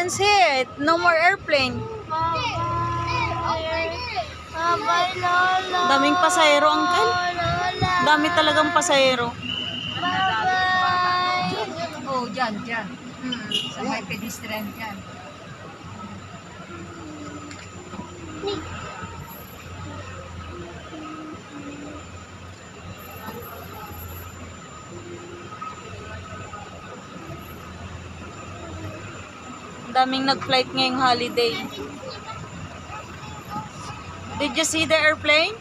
one's hit. No more airplane. Bye, Lola. Daming pasahero, uncle. Lola. Dami talagang pasahero. Bye-bye. Oh, dyan. Sa may pedestrian dyan. Daming nag-flight ngayong holiday. Did you see the airplane?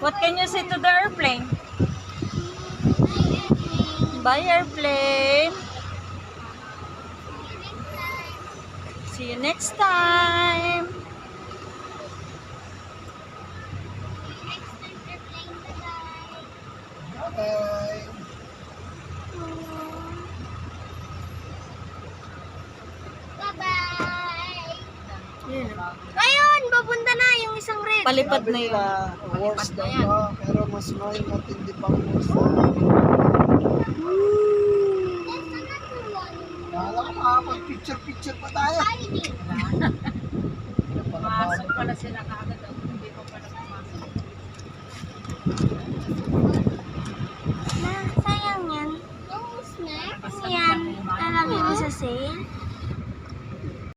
What can you say to the airplane? Bye, airplane. See you next time. Bye. Ayun, papunta na yung isang red. Palipad na yun. Worst daw ba? Pero mas may matindi pang worst. Kala ko makapag-picture pa tayo. Pumasok pala sila kaagad. Hindi pa pala pumasok. Sayang yan. Yan, lalagay mo sa sale.